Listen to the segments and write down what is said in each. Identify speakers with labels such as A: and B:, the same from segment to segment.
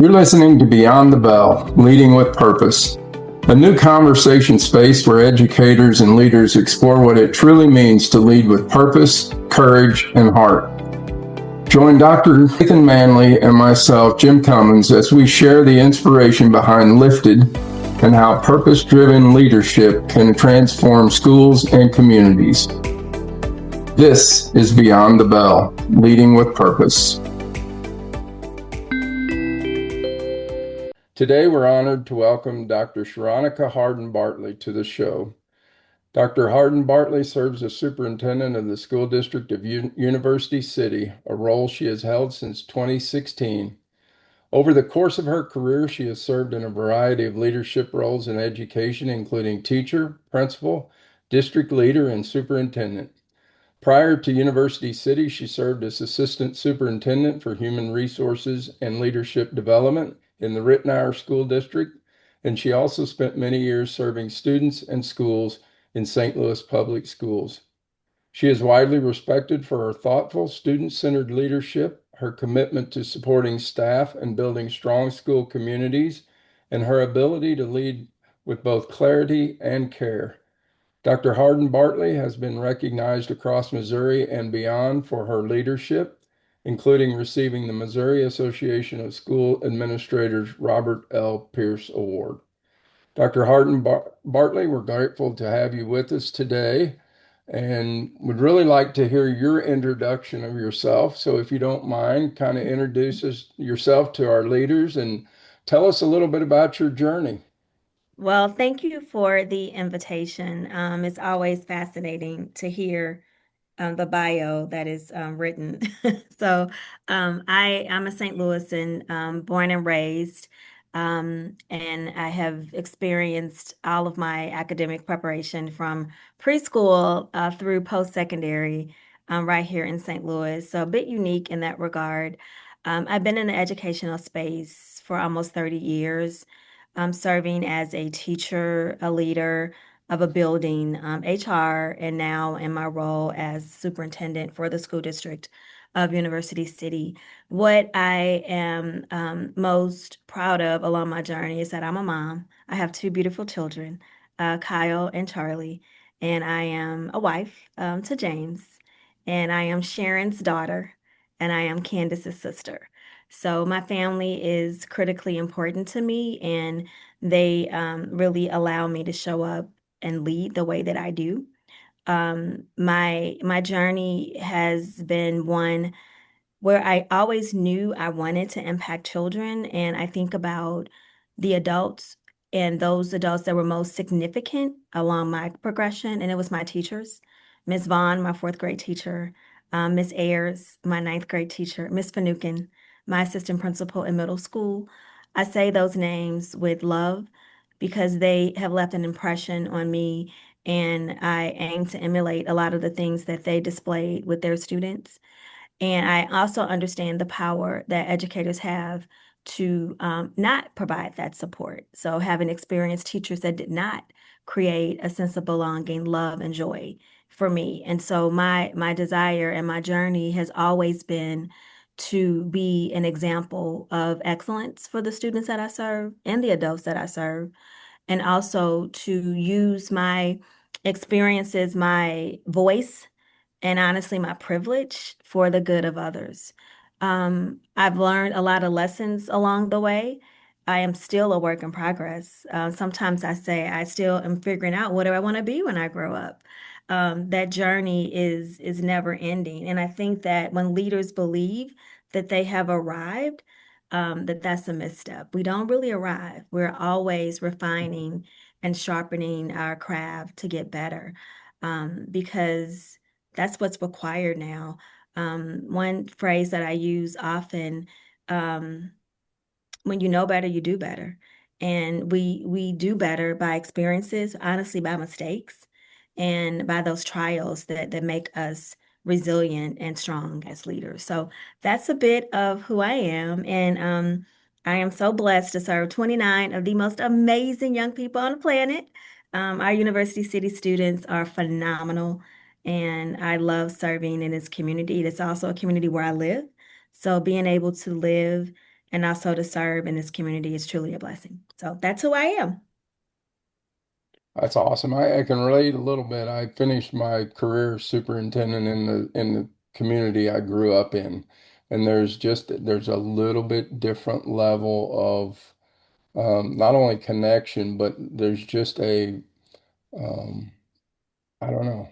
A: You're listening to Beyond the Bell, Leading with Purpose, a new conversation space where educators and leaders explore what it truly means to lead with purpose, courage, and heart. Join Dr. Nathan Manley and myself, Jim Cummins, as we share the inspiration behind Lifted and how purpose-driven leadership can transform schools and communities. This is Beyond the Bell, Leading with Purpose. Today, we're honored to welcome Dr. Hardin Bartley to the show. Dr. Hardin Bartley serves as superintendent of the school district of University City, a role she has held since 2016. Over the course of her career, she has served in a variety of leadership roles in education, including teacher, principal, district leader, and superintendent. Prior to University City, she served as assistant superintendent for human resources and leadership development in the Rittenhour School District, and she also spent many years serving students and schools in St. Louis Public Schools. She is widely respected for her thoughtful, student-centered leadership, her commitment to supporting staff and building strong school communities, and her ability to lead with both clarity and care. Dr. Hardin Bartley has been recognized across Missouri and beyond for her leadership, including receiving the Missouri Association of School Administrators Robert L. Pierce Award. Dr. Hardin Bartley, we're grateful to have you with us today and would really like to hear your introduction of yourself. So if you don't mind, kind of introduce yourself to our leaders and tell us a little bit about your journey.
B: Well, thank you for the invitation. It's always fascinating to hear the bio that is written. So I'm a St. Louisan, born and raised, and I have experienced all of my academic preparation from preschool through post-secondary right here in St. Louis. So a bit unique in that regard. I've been in the educational space for almost 30 years, serving as a teacher, a leader of a building, HR, and now in my role as superintendent for the school district of University City. What I am most proud of along my journey is that I'm a mom. I have two beautiful children, Kyle and Charlie, and I am a wife to James, and I am Sharon's daughter, and I am Candace's sister. So my family is critically important to me, and they really allow me to show up and lead the way that I do. My journey has been one where I always knew I wanted to impact children, and I think about the adults and those adults that were most significant along my progression, and it was my teachers, Miss Vaughn, my fourth grade teacher, Miss Ayers, my ninth grade teacher, Miss Finucane, my assistant principal in middle school. I say those names with love because they have left an impression on me, and I aim to emulate a lot of the things that they displayed with their students. And I also understand the power that educators have to not provide that support. So having experienced teachers that did not create a sense of belonging, love, and joy for me. And so my desire and my journey has always been to be an example of excellence for the students that I serve and the adults that I serve, and also to use my experiences, my voice, and honestly, my privilege for the good of others. I've learned a lot of lessons along the way. I am still a work in progress. Sometimes I say I still am figuring out what do I want to be when I grow up. That journey is never ending, and I think that when leaders believe that they have arrived, that's a misstep. We don't really arrive. We're always refining and sharpening our craft to get better, because that's what's required now. One phrase that I use often, um, when you know better, you do better. And we do better by experiences, honestly, by mistakes, and by those trials that make us resilient and strong as leaders. So that's a bit of who I am. And I am so blessed to serve 29 of the most amazing young people on the planet. Our University City students are phenomenal, and I love serving in this community. It's also a community where I live. So being able to live and also to serve in this community is truly a blessing. So that's who I am.
A: That's awesome. I can relate a little bit. I finished my career as superintendent in the community I grew up in, and there's a little bit different level of not only connection, but there's just a um, I don't know.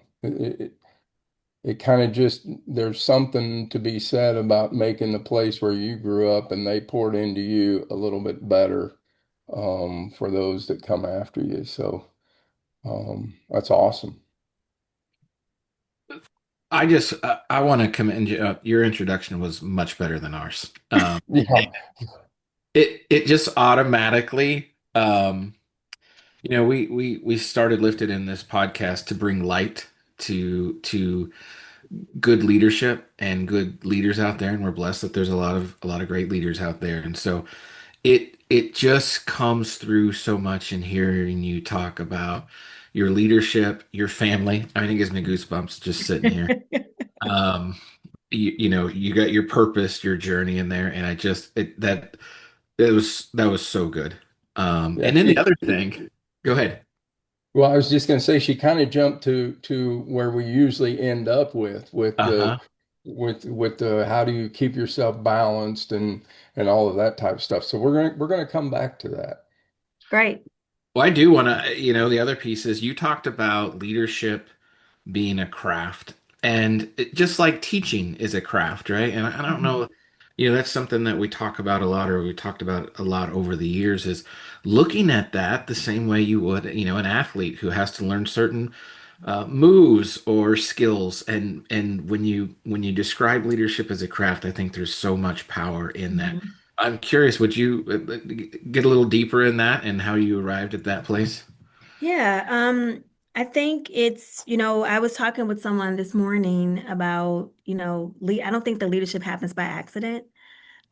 A: It kind of just there's something to be said about making the place where you grew up and they poured into you a little bit better for those that come after you. So that's awesome.
C: I want to commend you. Your introduction was much better than ours.
A: Yeah,
C: It just automatically, we started lifted in this podcast to bring light to good leadership and good leaders out there, and we're blessed that there's a lot of great leaders out there, and so it just comes through so much in hearing you talk about your leadership, your family. I mean, it gives me goosebumps just sitting here. Um, you got your purpose, your journey in there, and I just that was so good.
A: yeah.
C: And then the other thing, go ahead.
A: Well, I was just going to say she kind of jumped to where we usually end up with the
C: Uh-huh.
A: with the how do you keep yourself balanced and all of that type of stuff. So we're gonna come back to that.
B: Great.
C: Well, I do want to, the other piece is you talked about leadership being a craft, and just like teaching is a craft, right? And I don't
B: Mhm.
C: know, that's something that we talk about a lot, or we talked about a lot over the years, is looking at that the same way you would, an athlete who has to learn certain moves or skills. And when you describe leadership as a craft, I think there's so much power in that.
B: Mhm.
C: I'm curious, would you get a little deeper in that and how you arrived at that place?
B: Yeah, I think I was talking with someone this morning about, I don't think the leadership happens by accident.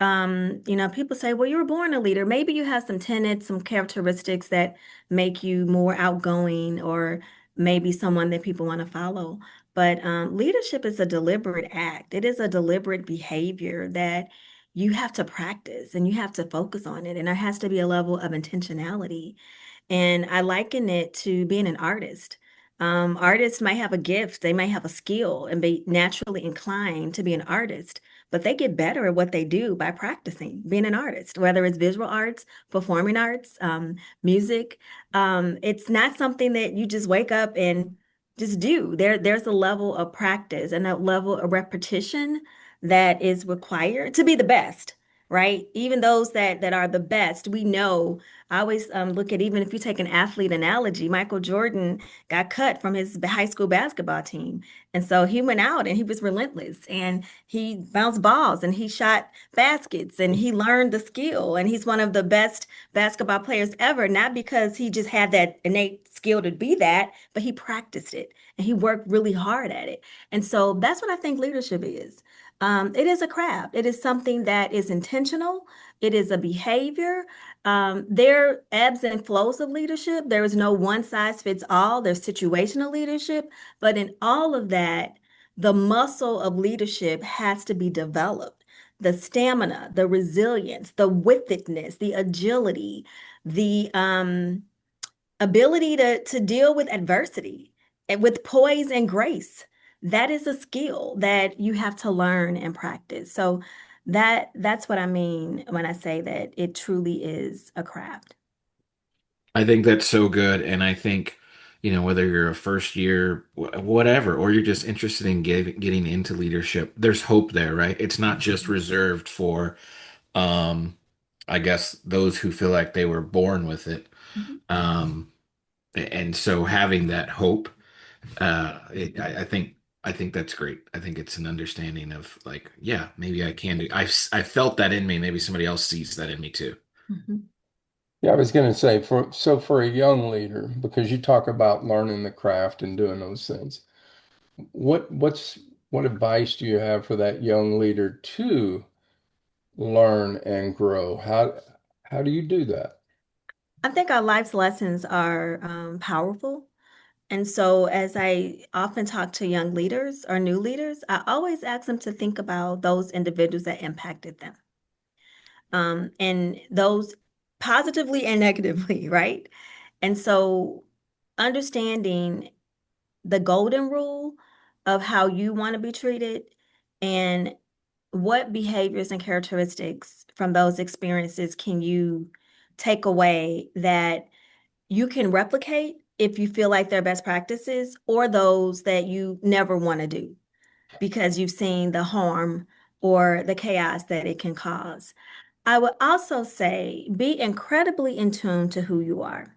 B: People say, well, you were born a leader. Maybe you have some tenets, some characteristics that make you more outgoing, or maybe someone that people want to follow. But leadership is a deliberate act. It is a deliberate behavior that you have to practice and you have to focus on it. And there has to be a level of intentionality. And I liken it to being an artist. Artists might have a gift, they might have a skill and be naturally inclined to be an artist, but they get better at what they do by practicing being an artist, whether it's visual arts, performing arts, music. It's not something that you just wake up and just do. There's a level of practice and a level of repetition that is required to be the best, right? Even those that are the best, we know. I always look at, even if you take an athlete analogy, Michael Jordan got cut from his high school basketball team. And so he went out and he was relentless and he bounced balls and he shot baskets and he learned the skill. And he's one of the best basketball players ever, not because he just had that innate skill to be that, but he practiced it and he worked really hard at it. And so that's what I think leadership is. It is a craft. It is something that is intentional. It is a behavior. There are ebbs and flows of leadership. There is no one size fits all. There's situational leadership. But in all of that, the muscle of leadership has to be developed. The stamina, the resilience, the withedness, the agility, the ability to deal with adversity and with poise and grace. That is a skill that you have to learn and practice. So that's what I mean when I say that it truly is a craft.
C: I think that's so good. And I think, whether you're a first year, whatever, or you're just interested in getting into leadership, there's hope there, right? It's not just reserved for, um, I guess, those who feel like they were born with it.
B: Mhm.
C: Um, and so having that hope, I think that's great. I think it's an understanding of like, yeah, maybe I can do. I felt that in me. Maybe somebody else sees that in me too.
B: Mhm.
A: Yeah, I was going to say for a young leader, because you talk about learning the craft and doing those things. What advice do you have for that young leader to learn and grow? How do you do that?
B: I think our life's lessons are powerful. And so, as I often talk to young leaders or new leaders, I always ask them to think about those individuals that impacted them. and those positively and negatively, right? And so understanding the golden rule of how you want to be treated and what behaviors and characteristics from those experiences can you take away that you can replicate if you feel like they're best practices, or those that you never want to do because you've seen the harm or the chaos that it can cause. I would also say be incredibly in tune to who you are.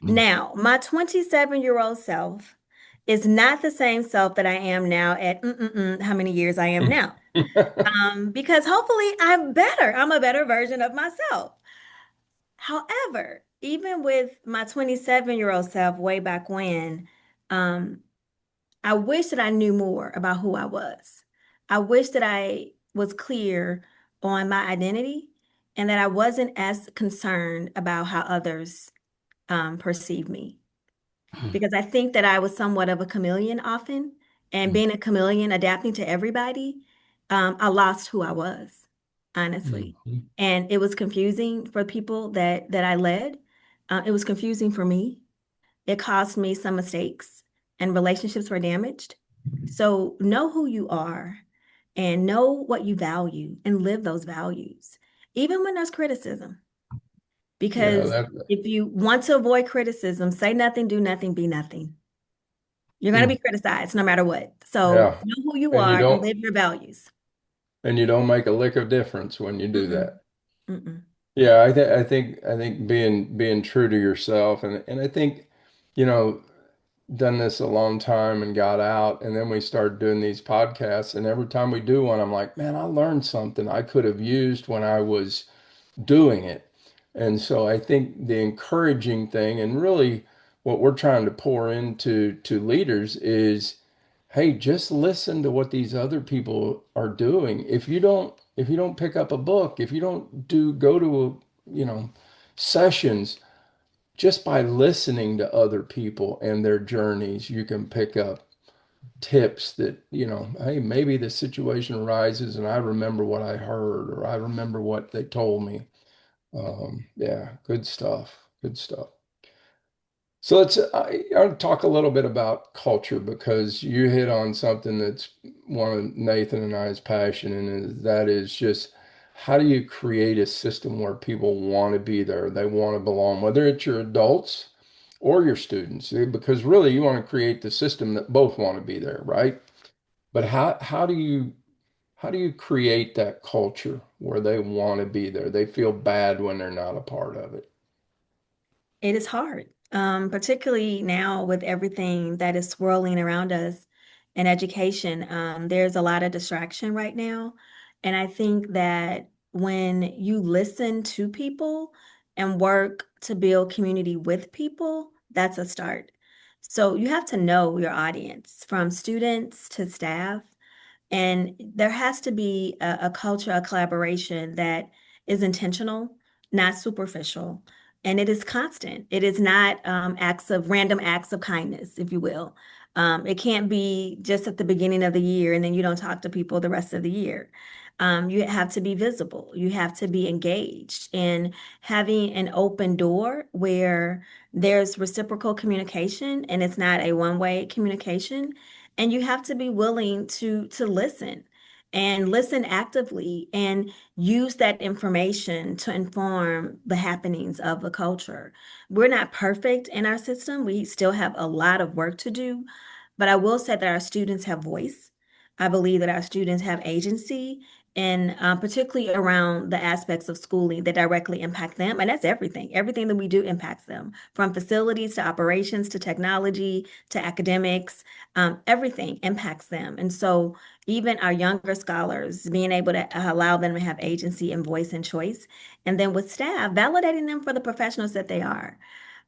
C: Mm.
B: Now, my 27-year-old self is not the same self that I am now at how many years I am now. Because hopefully I'm a better version of myself. However, even with my 27-year-old self way back when, um, I wish that I knew more about who I was. I wish that I was clear on my identity and that I wasn't as concerned about how others perceive me. Because I think that I was somewhat of a chameleon often, and
C: Mm.
B: being a chameleon, adapting to everybody, I lost who I was, honestly.
C: Mm.
B: And it was confusing for people that I led. It was confusing for me. It caused me some mistakes, and relationships were damaged. So know who you are and know what you value and live those values, even when there's criticism.
A: Yeah,
B: Because
A: that,
B: if you want to avoid criticism, say nothing, do nothing, be nothing. You're going to
A: mm,
B: be criticized no matter what. So
A: yeah.
B: know who you
A: And you
B: are and
A: don't
B: live your values.
A: and you don't make a lick of difference when you do
B: Mm-mm,
A: that.
B: mm-mm.
A: Yeah, I think being true to yourself, and I think, you know, done this a long time and got out, and then we started doing these podcasts, and every time we do one, I'm like, man, I learned something I could have used when I was doing it. And so I think the encouraging thing, and really what we're trying to pour into to leaders is, hey, just listen to what these other people are doing. If you don't pick up a book, if you don't do go to, sessions, just by listening to other people and their journeys, you can pick up tips that, hey, maybe the situation arises and I remember what I heard or I remember what they told me. Yeah, good stuff. Good stuff. So I'll talk a little bit about culture because you hit on something that's one of Nathan and I's passion, and that is just how do you create a system where people want to be there, they want to belong, whether it's your adults or your students, because really you want to create the system that both want to be there, right? But how do you create that culture where they want to be there? They feel bad when they're not a part of it.
B: It is hard, particularly now with everything that is swirling around us in education. There's a lot of distraction right now. And I think that when you listen to people and work to build community with people, that's a start. So you have to know your audience from students to staff. And there has to be a culture, a collaboration that is intentional, not superficial. And it is constant. It is not random acts of kindness, if you will. It can't be just at the beginning of the year and then you don't talk to people the rest of the year. You have to be visible. You have to be engaged in having an open door where there's reciprocal communication and it's not a one-way communication, and you have to be willing to listen and listen actively and use that information to inform the happenings of the culture. We're not perfect in our system. We still have a lot of work to do, but I will say that our students have voice. I believe that our students have agency, and particularly around the aspects of schooling that directly impact them. And that's everything. Everything that we do impacts them, from facilities to operations to technology to academics. Everything impacts them. And so, even our younger scholars, being able to allow them to have agency and voice and choice. And then with staff, validating them for the professionals that they are.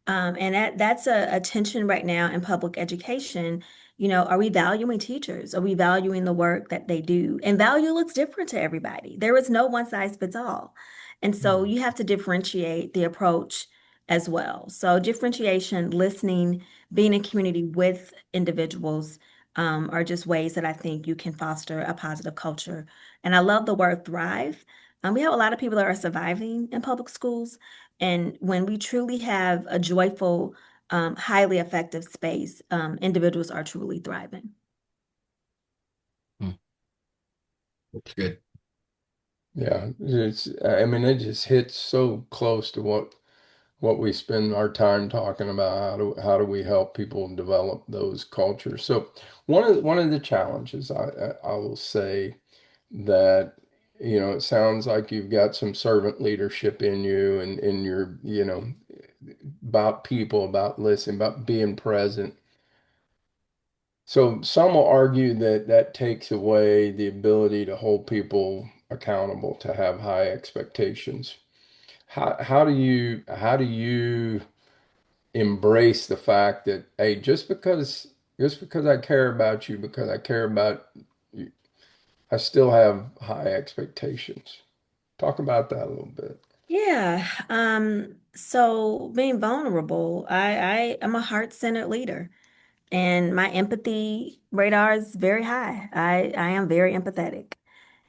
B: And that's a tension right now in public education. Are we valuing teachers? Are we valuing the work that they do? And value looks different to everybody. There is no one size fits all. And so you have to differentiate the approach as well. So differentiation, listening, being in community with individuals, are just ways that I think you can foster a positive culture. And I love the word thrive. We have a lot of people that are surviving in public schools. And when we truly have a joyful, highly effective space, individuals are truly thriving.
C: Hmm, that's good.
A: Yeah, I mean, it just hits so close to what we spend our time talking about. How do we help people develop those cultures? So one of the challenges I will say that, it sounds like you've got some servant leadership in you and in your, about people, about listening, about being present. So some will argue that that takes away the ability to hold people accountable, to have high expectations. How do you embrace the fact that, hey, just because I care about you, because I care about you, I still have high expectations. Talk about that a little bit.
B: Yeah. So being vulnerable, I am a heart-centered leader, and my empathy radar is very high. I am very empathetic,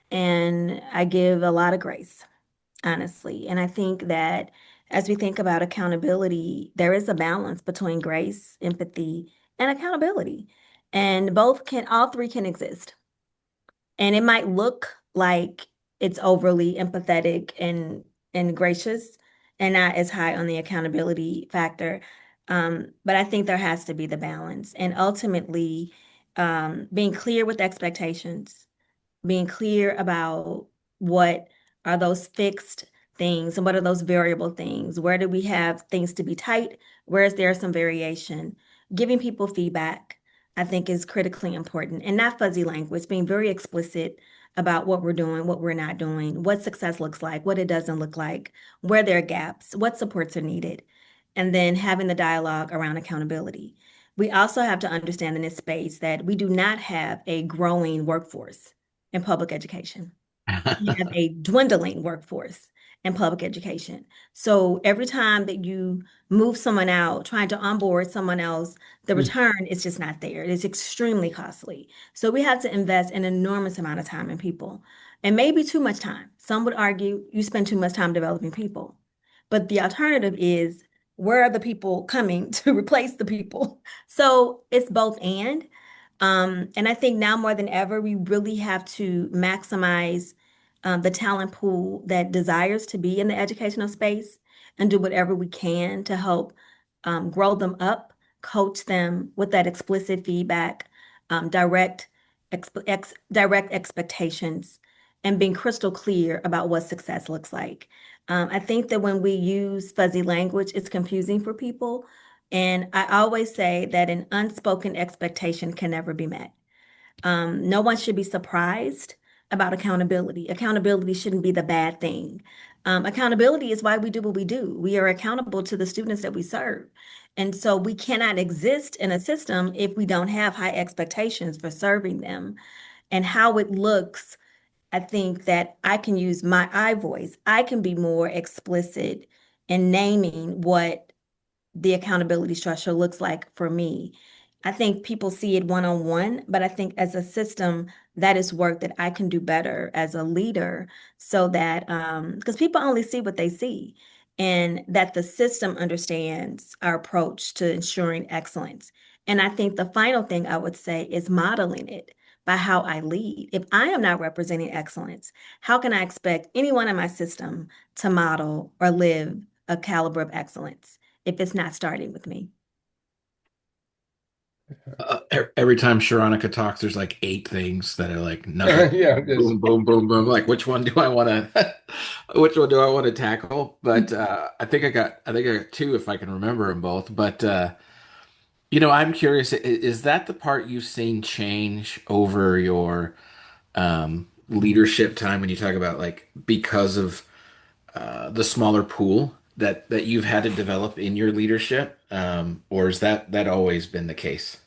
B: and I give a lot of grace, honestly. And I think that as we think about accountability, there is a balance between grace, empathy, and accountability. And all three can exist. And it might look like it's overly empathetic and gracious and not as high on the accountability factor. But I think there has to be the balance. And ultimately, being clear with expectations, being clear about what are those fixed things and what are those variable things. Where do we have things to be tight? Where is there some variation? Giving people feedback, I think, is critically important, and not fuzzy language, being very explicit about what we're doing, what we're not doing, what success looks like, what it doesn't look like, where there are gaps, what supports are needed, and then having the dialogue around accountability. We also have to understand in this space that we do not have a growing workforce in public education. We have a dwindling workforce in public education. So every time that you move someone out, trying to onboard someone else, the return is just not there. It is extremely costly. So we have to invest an enormous amount of time in people, and maybe too much time. Some would argue you spend too much time developing people. But the alternative is, where are the people coming to replace the people? So it's both and. And I think now more than ever, we really have to maximize the talent pool that desires to be in the educational space and do whatever we can to help grow them up, coach them with that explicit feedback, direct expectations, and being crystal clear about what success looks like. I think that when we use fuzzy language, it's confusing for people. And I always say that an unspoken expectation can never be met. No one should be surprised about accountability. Accountability shouldn't be the bad thing. Accountability is why we do what we do. We are accountable to the students that we serve. And so we cannot exist in a system if we don't have high expectations for serving them. And how it looks, I think that I can use my I voice. I can be more explicit in naming what the accountability structure looks like for me. I think people see it one on one, but I think as a system, that is work that I can do better as a leader so that, because people only see what they see, and that the system understands our approach to ensuring excellence. And I think the final thing I would say is modeling it by how I lead. If I am not representing excellence, how can I expect anyone in my system to model or live a caliber of excellence if it's not starting with me?
C: Every time Sharonica talks, there's like eight things that are like nugget,
A: Yeah, just
C: boom, boom, boom, boom. Like, which one do I want to, which one do I want to tackle? But I think I got two if I can remember them both. But I'm curious, is that the part you've seen change over your leadership time when you talk about like because of the smaller pool that you've had to develop in your leadership, or is that always been the case?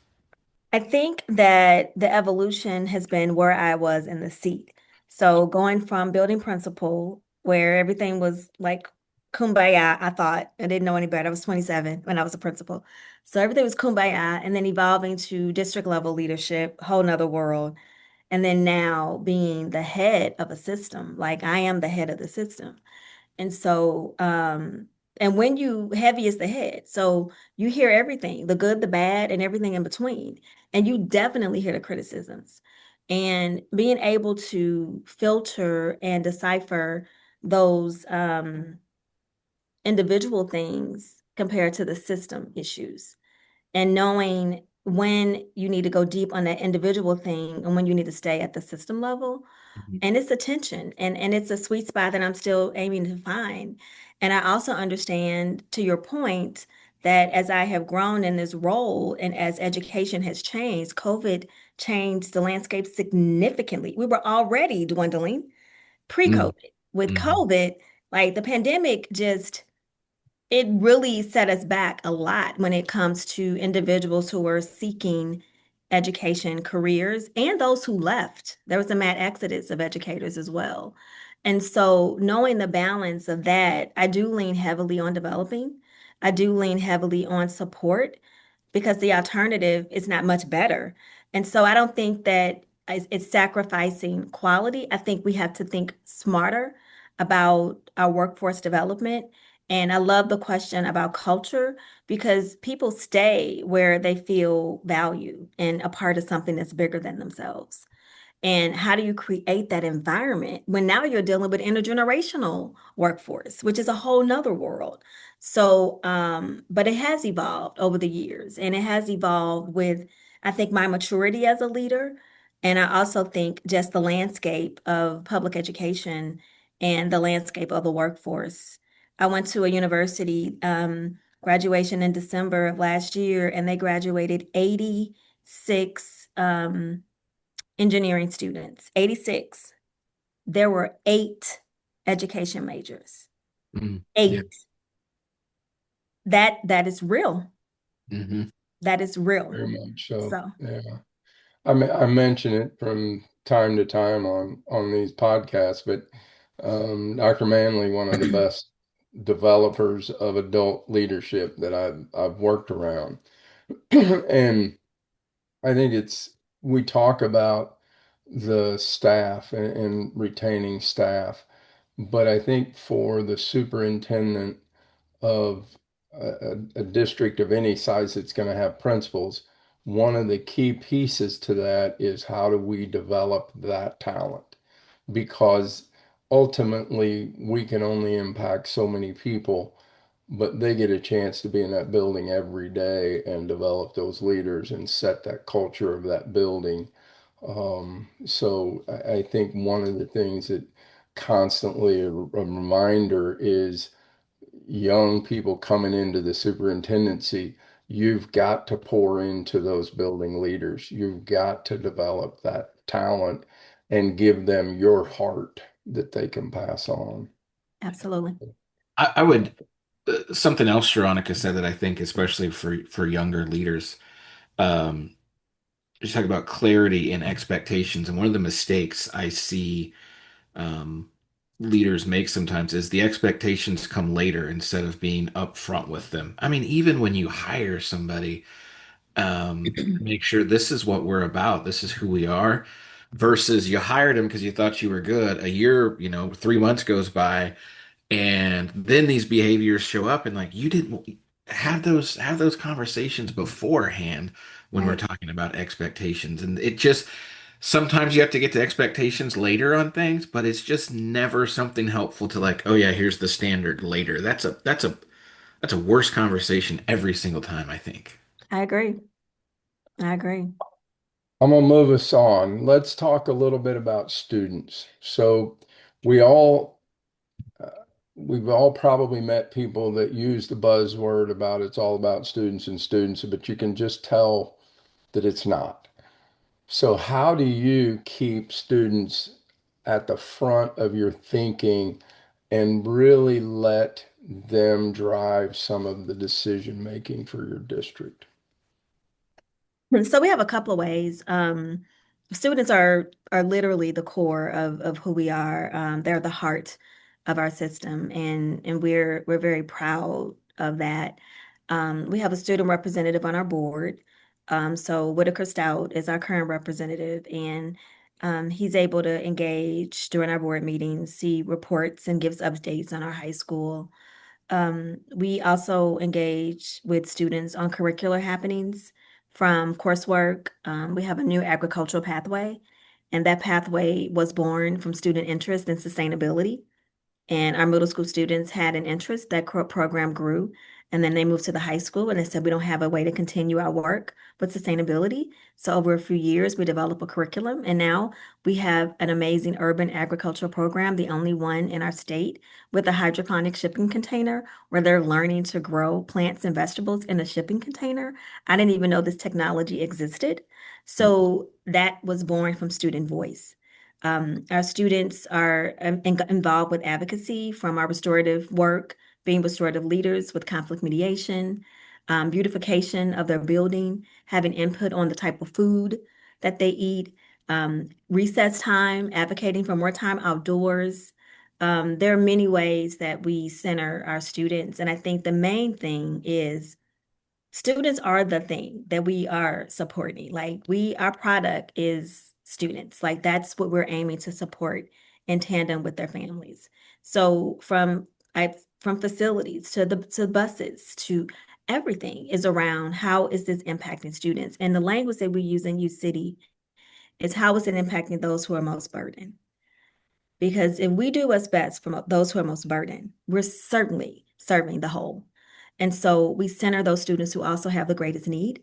B: I think that the evolution has been where I was in the seat. So going from building principal, where everything was like kumbaya, I thought I didn't know any better. I was 27 when I was a principal. So everything was kumbaya, and then evolving to district level leadership, whole nother world. and then now being the head of a system, like I am the head of the system. And so, and when you heavy is the head, so you hear everything, the good, the bad, and everything in between. And you definitely hear the criticisms. And being able to filter and decipher those individual things compared to the system issues, and knowing when you need to go deep on that individual thing and when you need to stay at the system level.
C: Mhm.
B: And it's a tension, and it's a sweet spot that I'm still aiming to find. And I also understand, to your point, that as I have grown in this role and as education has changed, COVID changed the landscape significantly. We were already dwindling
C: Mm.
B: pre-COVID. With
C: Mhm.
B: COVID, like the pandemic just, it really set us back a lot when it comes to individuals who are seeking education careers and those who left. There was a mad exodus of educators as well. And so, knowing the balance of that, I do lean heavily on developing. I do lean heavily on support because the alternative is not much better. And so, I don't think that it's sacrificing quality. I think we have to think smarter about our workforce development. And I love the question about culture because people stay where they feel value and a part of something that's bigger than themselves. And how do you create that environment when now you're dealing with intergenerational workforce, which is a whole nother world. So, but it has evolved over the years, and it has evolved with, I think, my maturity as a leader. And I also think just the landscape of public education and the landscape of the workforce. I went to a university, graduation in December of last year, and they graduated 86 engineering students, 86. There were eight education majors.
C: Mm. Yeah.
B: Eight. That is real.
C: Hmm.
B: That is real.
A: Very much so.
B: So
A: Yeah. I mention it from time to time on these podcasts, but Dr. Manley, one of the best developers of adult leadership that I've worked around. And I think we talk about the staff and retaining staff, but I think for the superintendent of a district of any size that's going to have principals, one of the key pieces to that is how do we develop that talent? Because ultimately we can only impact so many people, but they get a chance to be in that building every day and develop those leaders and set that culture of that building. So I think one of the things that constantly a reminder is young people coming into the superintendency, you've got to pour into those building leaders. You've got to develop that talent and give them your heart that they can pass on.
B: absolutely.
C: I would something else Sharonica said that I think, especially for younger leaders, um, just talk about clarity and expectations. And one of the mistakes I see um, leaders make sometimes is the expectations come later instead of being upfront with them. I mean, even when you hire somebody, make sure this is what we're about, this is who we are, versus you hired them because you thought you were good. A year, 3 months goes by, and then these behaviors show up, and like you didn't have those conversations beforehand when we're
B: Right.
C: talking about expectations. And it just sometimes you have to get to expectations later on things, but it's just never something helpful to like, oh yeah, here's the standard later. That's a worse conversation every single time, I think.
B: I agree. I agree.
A: I'm gonna move us on. Let's talk a little bit about students. So we all uh, we've all probably met people that use the buzzword about it's all about students and students, but you can just tell that it's not. So how do you keep students at the front of your thinking and really let them drive some of the decision making for your district?
B: So we have a couple of ways. Students are literally the core of who we are. They're the heart of our system, and we're very proud of that. We have a student representative on our board. So Whitaker Stout is our current representative, and He's able to engage during our board meetings, see reports, and gives updates on our high school. We also engage with students on curricular happenings from coursework. We have a new agricultural pathway, and that pathway was born from student interest in sustainability. And our middle school students had an interest. That program grew. And then they moved to the high school and they said, we don't have a way to continue our work with sustainability. So over a few years, we developed a curriculum. And now we have an amazing urban agricultural program, the only one in our state with a hydroponic shipping container where they're learning to grow plants and vegetables in a shipping container. I didn't even know this technology existed. So that was born from student voice. Our students are involved with advocacy from our restorative work, being restorative leaders with conflict mediation, beautification of their building, having input on the type of food that they eat, recess time, advocating for more time outdoors. There are many ways that we center our students. And I think the main thing is students are the thing that we are supporting. Like our product is students. Like that's what we're aiming to support in tandem with their families. So from facilities to buses to everything is around how is this impacting students? And the language that we use in U City is how is it impacting those who are most burdened? Because if we do what's best for those who are most burdened, we're certainly serving the whole. And so we center those students who also have the greatest need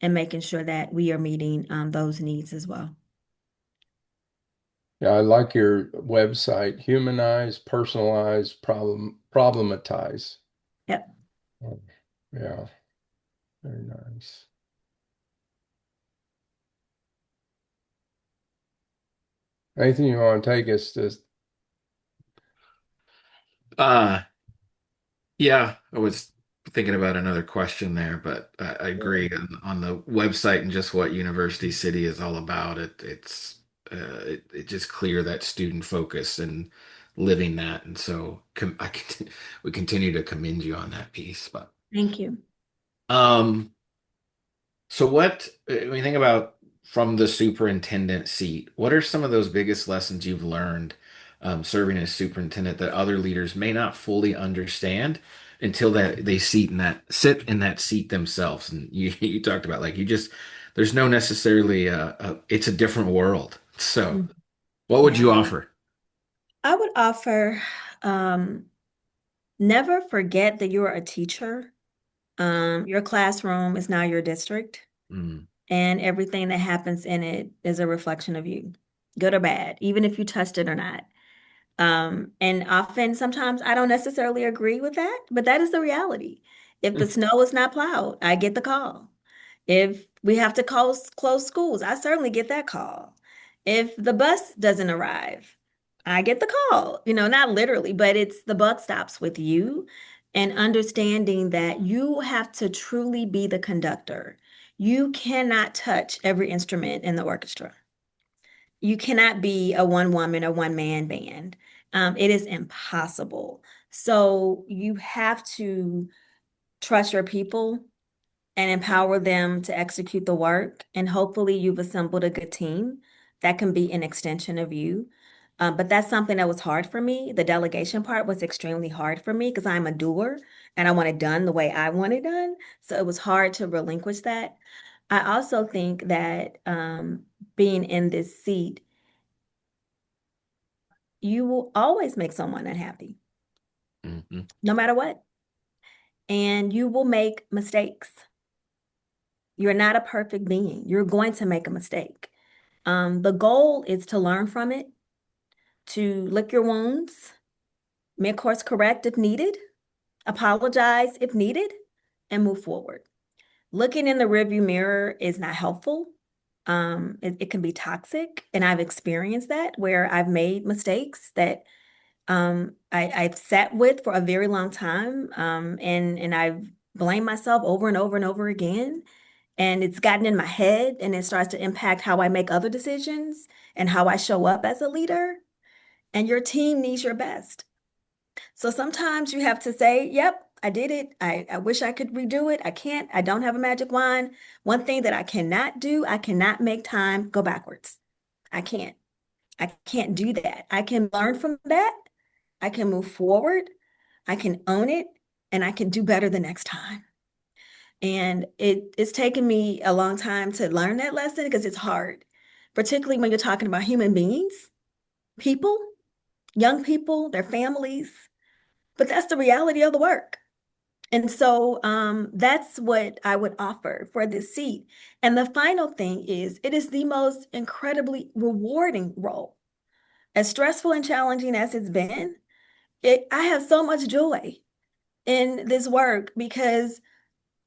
B: and making sure that we are meeting those needs as well.
A: Yeah, I like your website, humanize, personalize, problematize.
B: Yep.
A: Oh, yeah, very nice. Anything you want to take us to?
C: Uh, yeah, I was thinking about another question there, but I agree on the website and just what University City is all about. It's just clear that student focus and living that, and so we continue to commend you on that piece. But
B: Thank you.
C: um, so when you think about from the superintendent seat, what are some of those biggest lessons you've learned serving as superintendent that other leaders may not fully understand until that they sit in that seat themselves? And you you talked about like you just there's no necessarily it's a different world. So
B: Mm.
C: what would
B: Yeah.
C: you offer?
B: I would offer um, never forget that you're a teacher. Your classroom is now your district,
C: Mm,
B: and everything that happens in it is a reflection of you, good or bad, even if you touched it or not. And often, sometimes I don't necessarily agree with that, but that is the reality. If the snow is not plowed, I get the call. If we have to close schools, I certainly get that call. If the bus doesn't arrive, I get the call. Not literally, but it's the buck stops with you and understanding that you have to truly be the conductor. You cannot touch every instrument in the orchestra. You cannot be a one woman or one man band. It is impossible. So you have to trust your people and empower them to execute the work. And hopefully, you've assembled a good team that can be an extension of you. But that's something that was hard for me. The delegation part was extremely hard for me because I'm a doer and I want it done the way I want it done. So it was hard to relinquish that. I also think that being in this seat, you will always make someone unhappy,
C: mhm.
B: no matter what. And you will make mistakes. You're not a perfect being. You're going to make a mistake. The goal is to learn from it, to lick your wounds, make course correct if needed, apologize if needed, and move forward. Looking in the rearview mirror is not helpful. It can be toxic, and I've experienced that where I've made mistakes that I've sat with for a very long time, and I've blamed myself over and over and over again. And it's gotten in my head and it starts to impact how I make other decisions and how I show up as a leader. And your team needs your best. So sometimes you have to say, yep, I did it. I wish I could redo it. I can't. I don't have a magic wand. One thing that I cannot do, I cannot make time go backwards. I can't. I can't do that. I can learn from that. I can move forward. I can own it, and I can do better the next time. And it's taken me a long time to learn that lesson because it's hard, particularly when you're talking about human beings, people, young people, their families. But that's the reality of the work. And so that's what I would offer for this seat. And the final thing is, it is the most incredibly rewarding role. As stressful and challenging as it's been, I have so much joy in this work because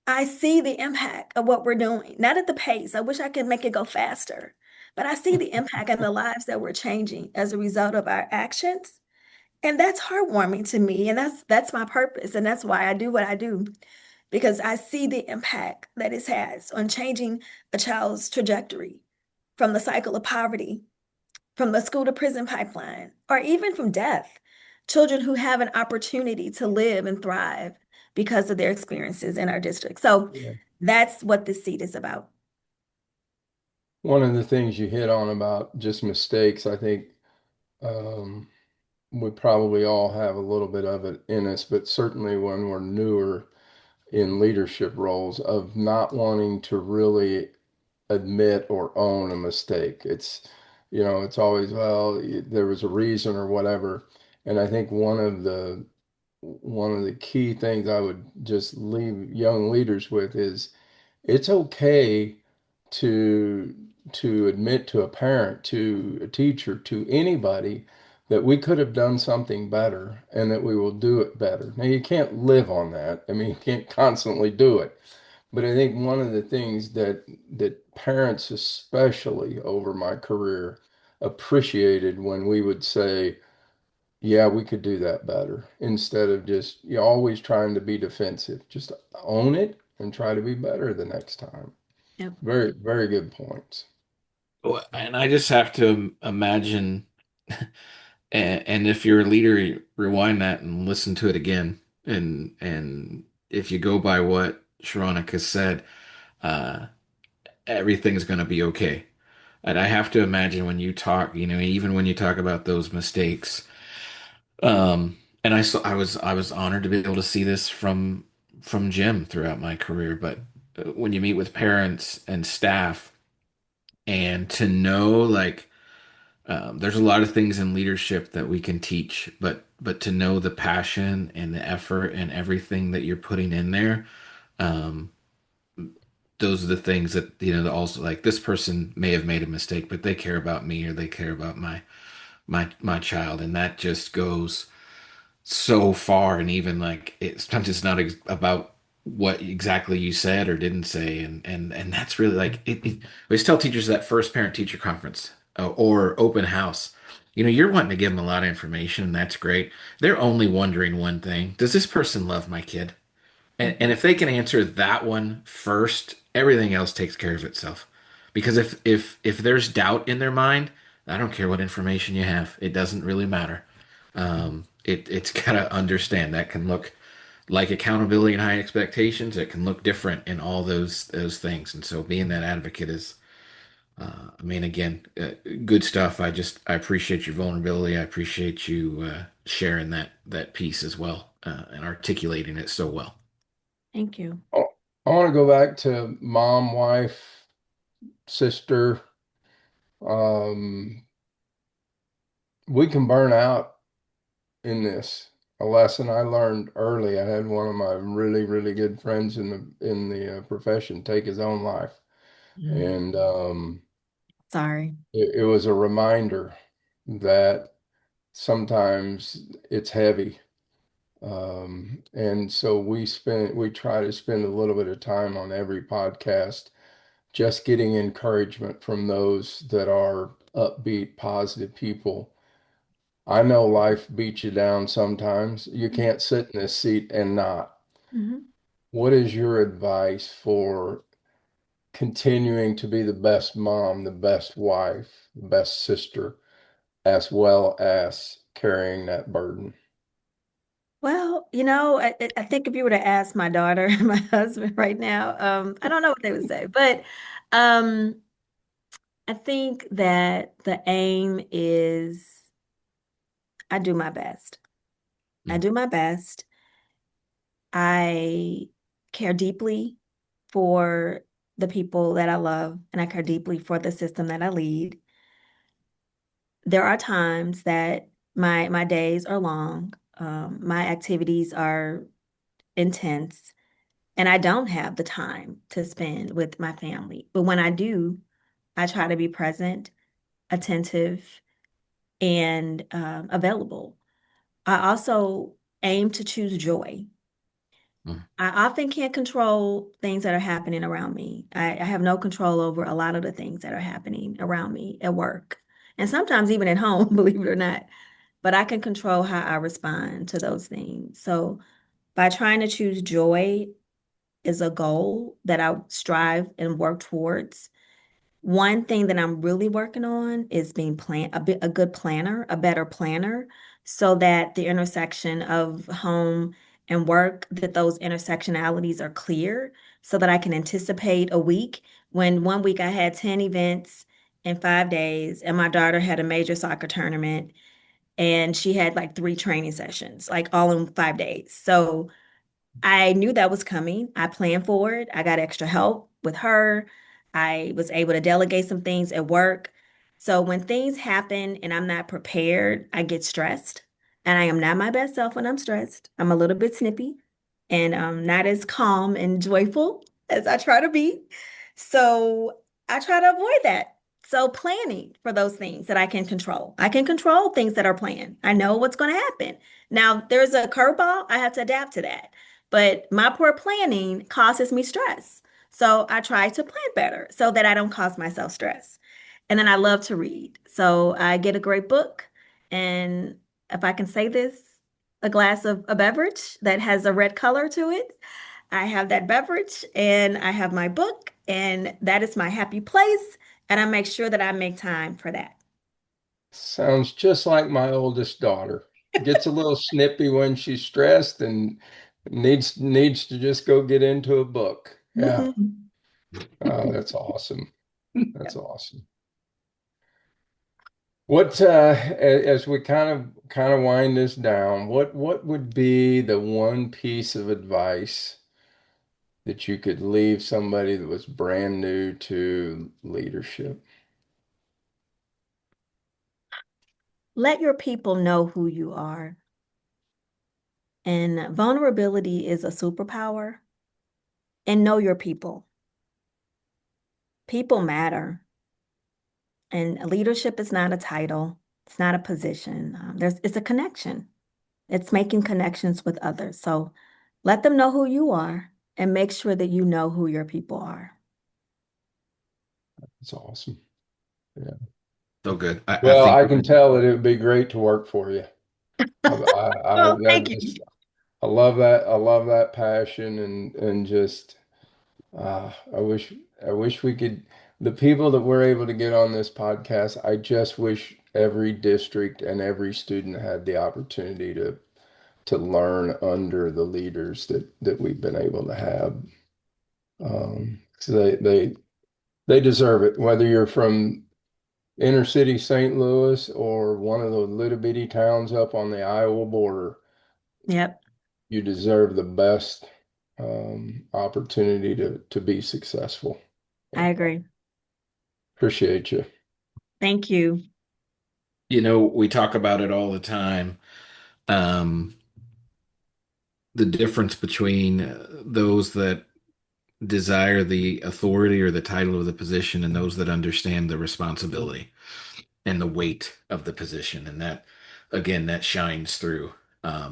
B: I see the impact of what we're doing, not at the pace. I wish I could make it go faster, but I see the impact in the lives that we're changing as a result of our actions. And that's heartwarming to me. And that's my purpose. And that's why I do what I do, because I see the impact that it has on changing a child's trajectory from the cycle of poverty, from the school to prison pipeline, or even from death. Children who have an opportunity to live and thrive because of their experiences in our district. So
A: Yeah.
B: that's what this seat is about.
A: One of the things you hit on about just mistakes, I think um, we probably all have a little bit of it in us, but certainly when we're newer in leadership roles, of not wanting to really admit or own a mistake. It's always, well, there was a reason or whatever. And I think one of the key things I would just leave young leaders with is it's okay to admit to a parent, to a teacher, to anybody that we could have done something better and that we will do it better. Now you can't live on that. I mean, you can't constantly do it. But I think one of the things that parents, especially over my career, appreciated when we would say, yeah, we could do that better, instead of just you always trying to be defensive. Just own it and try to be better the next time.
B: Yep.
A: Very, very good points.
C: And I just have to imagine, and if you're a leader, rewind that and listen to it again. And if you go by what Sharonica said, uh, everything's going to be okay. And I have to imagine when you talk, even when you talk about those mistakes, and I was honored to be able to see this from Jim throughout my career. But when you meet with parents and staff, and to know like there's a lot of things in leadership that we can teach, but to know the passion and the effort and everything that you're putting in there, um, those are the things that that also like this person may have made a mistake, but they care about me or they care about my child, and that just goes so far. And even like sometimes it's not about what exactly you said or didn't say, and that's really like I always tell teachers that first parent teacher conference or open house, you're wanting to give them a lot of information, and that's great. They're only wondering one thing: does this person love my kid? And if they can answer that one first, everything else takes care of itself. Because if there's doubt in their mind, I don't care what information you have. It doesn't really matter. It's gotta understand that can look like accountability and high expectations. It can look different in all those things. And so being that advocate is, I mean, again, good stuff. I appreciate your vulnerability. I appreciate you sharing that piece as well and articulating it so well.
B: Thank you.
A: Oh, I want to go back to mom, wife, sister. Um, we can burn out in this. A lesson I learned early. I had one of my really, really good friends in the profession take his own life,
B: Mm.
A: and
B: Sorry.
A: it was a reminder that sometimes it's heavy. And so we try to spend a little bit of time on every podcast just getting encouragement from those that are upbeat, positive people. I know life beats you down sometimes. You can't sit in this seat and not.
B: Mhm.
A: What is your advice for continuing to be the best mom, the best wife, the best sister, as well as carrying that burden?
B: Well, I think if you were to ask my daughter and my husband right now, I don't know what they would say, but um, I think that the aim is I do my best. I
C: Mm,
B: do my best. I care deeply for the people that I love, and I care deeply for the system that I lead. There are times that my days are long, my activities are intense, and I don't have the time to spend with my family. But when I do, I try to be present, attentive, and available. I also aim to choose joy.
C: mm.
B: I often can't control things that are happening around me. I have no control over a lot of the things that are happening around me at work and sometimes even at home, believe it or not. But I can control how I respond to those things. So by trying to choose joy is a goal that I strive and work towards. One thing that I'm really working on is being a good planner, a better planner, so that the intersection of home and work, that those intersectionalities are clear, so that I can anticipate a week. When one week I had 10 events in 5 days, and my daughter had a major soccer tournament, and she had like three training sessions, like all in 5 days. So I knew that was coming. I planned for it. I got extra help with her. I was able to delegate some things at work. So when things happen and I'm not prepared, I get stressed. And I am not my best self when I'm stressed. I'm a little bit snippy and not as calm and joyful as I try to be. So I try to avoid that. So planning for those things that I can control. I can control things that are planned. I know what's going to happen. Now, there's a curveball. I have to adapt to that. But my poor planning causes me stress. So I try to plan better so that I don't cause myself stress. And then I love to read. So I get a great book. And if I can say this, a glass of a beverage that has a red color to it. I have that beverage and I have my book, and that is my happy place. And I make sure that I make time for that.
A: Sounds just like my oldest daughter. Gets a little snippy when she's stressed and needs to just go get into a book. Yeah.
B: Mhm.
A: Oh, that's awesome. That's awesome. What as we kind of wind this down, what would be the one piece of advice that you could leave somebody that was brand new to leadership?
B: Let your people know who you are. And vulnerability is a superpower. And know your people. People matter. And leadership is not a title, it's not a position. It's a connection. It's making connections with others. So let them know who you are and make sure that you know who your people are.
A: That's awesome. Yeah.
C: So good. I
A: Well,
C: think
A: I can tell that it would be great to work for you.
B: Oh,
A: That
B: thank you.
A: just I love that. I love that passion and just I wish we could the people that we're able to get on this podcast. I just wish every district and every student had the opportunity to learn under the leaders that we've been able to have. So they deserve it. Whether you're from inner city St. Louis or one of those little bitty towns up on the Iowa border,
B: Yep,
A: you deserve the best opportunity to be successful.
B: I agree.
A: Appreciate you.
B: Thank you.
C: we talk about it all the time. Um, the difference between those that desire the authority or the title of the position and those that understand the responsibility and the weight of the position. And that, again, that shines through. I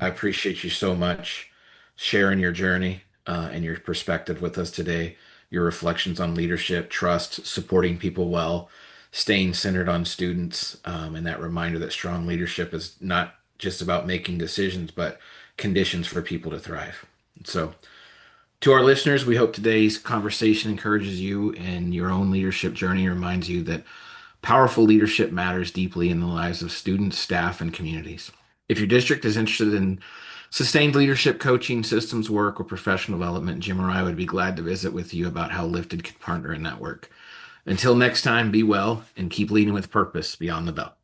C: appreciate you so much sharing your journey and your perspective with us today, your reflections on leadership, trust, supporting people well, staying centered on students, and that reminder that strong leadership is not just about making decisions, but conditions for people to thrive. So, to our listeners, we hope today's conversation encourages you in your own leadership journey, reminds you that powerful leadership matters deeply in the lives of students, staff, and communities. If your district is interested in sustained leadership coaching, systems work, or professional development, Jim or I would be glad to visit with you about how Lifted can partner in that work. Until next time, be well and keep leading with purpose beyond the bell.